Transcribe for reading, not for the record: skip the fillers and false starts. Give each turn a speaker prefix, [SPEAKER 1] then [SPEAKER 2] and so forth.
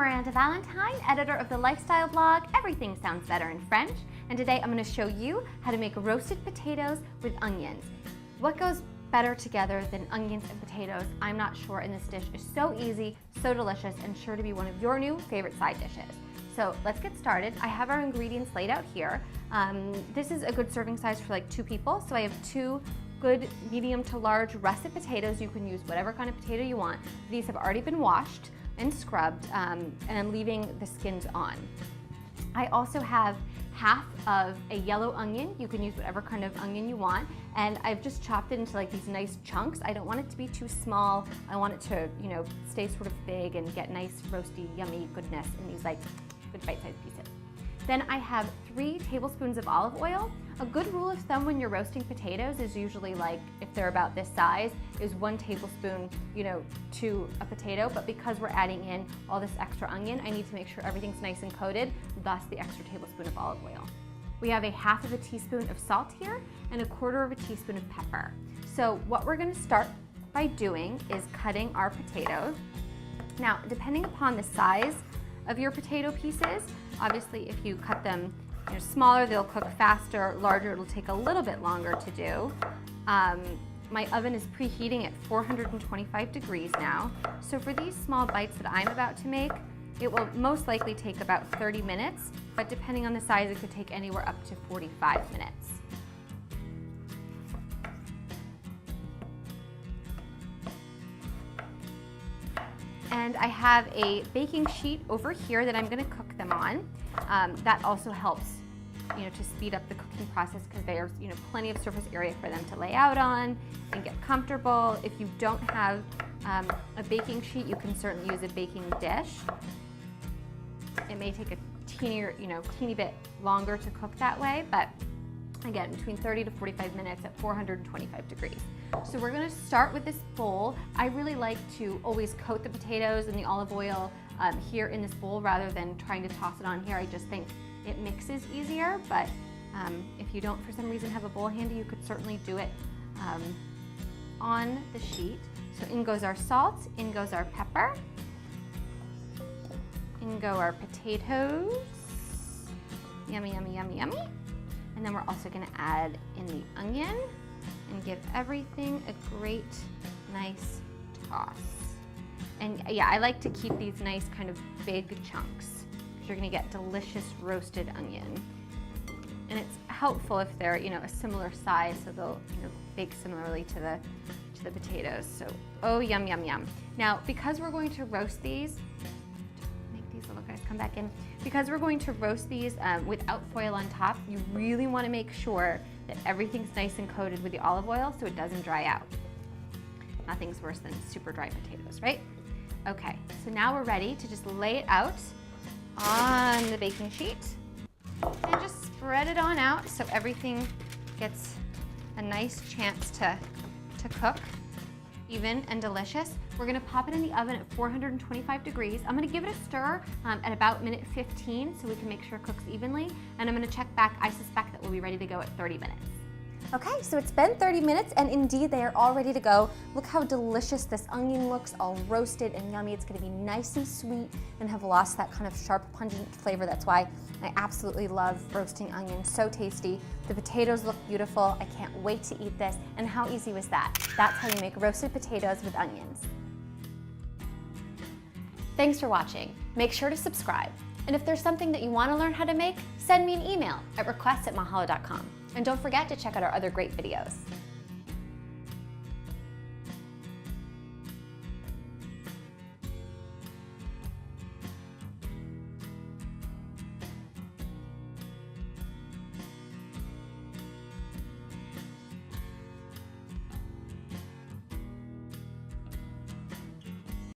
[SPEAKER 1] Miranda Valentine, editor of the lifestyle blog Everything Sounds Better in French, and today I'm going to show you how to make roasted potatoes with onions. What goes better together than onions and potatoes? I'm not sure, and this dish is so easy, so delicious, and sure to be one of your new favorite side dishes. So let's get started. I have our ingredients laid out here. This is a good serving size for like 2 people, so I have 2 good medium to large russet potatoes. You can use whatever kind of potato you want. These have already been washed and scrubbed, and I'm leaving the skins on. I also have half of a yellow onion. You can use whatever kind of onion you want, and I've just chopped it into like these nice chunks. I don't want it to be too small. I want it to, stay sort of big and get nice roasty, yummy goodness in these like good bite-sized pieces. Then I have 3 tablespoons of olive oil. A good rule of thumb when you're roasting potatoes is usually, like, if they're about this size, is 1 tablespoon, to a potato. But because we're adding in all this extra onion, I need to make sure everything's nice and coated, thus the extra tablespoon of olive oil. We have a half of a teaspoon of salt here and a 1/4 of a teaspoon of pepper. So what we're gonna start by doing is cutting our potatoes. Now, depending upon the size of your potato pieces, obviously if you cut them smaller, they'll cook faster. Larger, it'll take a little bit longer to do. My oven is preheating at 425 degrees now. So for these small bites that I'm about to make, it will most likely take about 30 minutes, but depending on the size, it could take anywhere up to 45 minutes. And I have a baking sheet over here that I'm going to cook them on. That also helps, to speed up the cooking process because there's, plenty of surface area for them to lay out on and get comfortable. If you don't have a baking sheet, you can certainly use a baking dish. It may take a teeny bit longer to cook that way, but again, between 30 to 45 minutes at 425 degrees. So we're gonna start with this bowl. I really like to always coat the potatoes in the olive oil here in this bowl rather than trying to toss it on here. I just think it mixes easier, but if you don't for some reason have a bowl handy, you could certainly do it on the sheet. So in goes our salt, in goes our pepper, in go our potatoes. Yummy, yummy, yummy, yummy. And then we're also gonna add in the onion and give everything a great, nice toss. And yeah, I like to keep these nice kind of big chunks because you're gonna get delicious roasted onion. And it's helpful if they're, a similar size, so they'll, bake similarly to the potatoes. So, oh, yum, yum, yum. Now, because we're going to roast these, these little guys come back in. Because we're going to roast these without foil on top, you really want to make sure that everything's nice and coated with the olive oil so it doesn't dry out. Nothing's worse than super dry potatoes, right? Okay, so now we're ready to just lay it out on the baking sheet and just spread it on out so everything gets a nice chance to cook even and delicious. We're gonna pop it in the oven at 425 degrees. I'm gonna give it a stir at about minute 15 so we can make sure it cooks evenly. And I'm gonna check back. I suspect that we'll be ready to go at 30 minutes. Okay, so it's been 30 minutes and indeed they are all ready to go. Look how delicious this onion looks, all roasted and yummy. It's gonna be nice and sweet and have lost that kind of sharp, pungent flavor. That's why I absolutely love roasting onions, so tasty. The potatoes look beautiful. I can't wait to eat this. And how easy was that? That's how you make roasted potatoes with onions. Thanks for watching. Make sure to subscribe. And if there's something that you want to learn how to make, send me an email at requests@mahalo.com. And don't forget to check out our other great videos.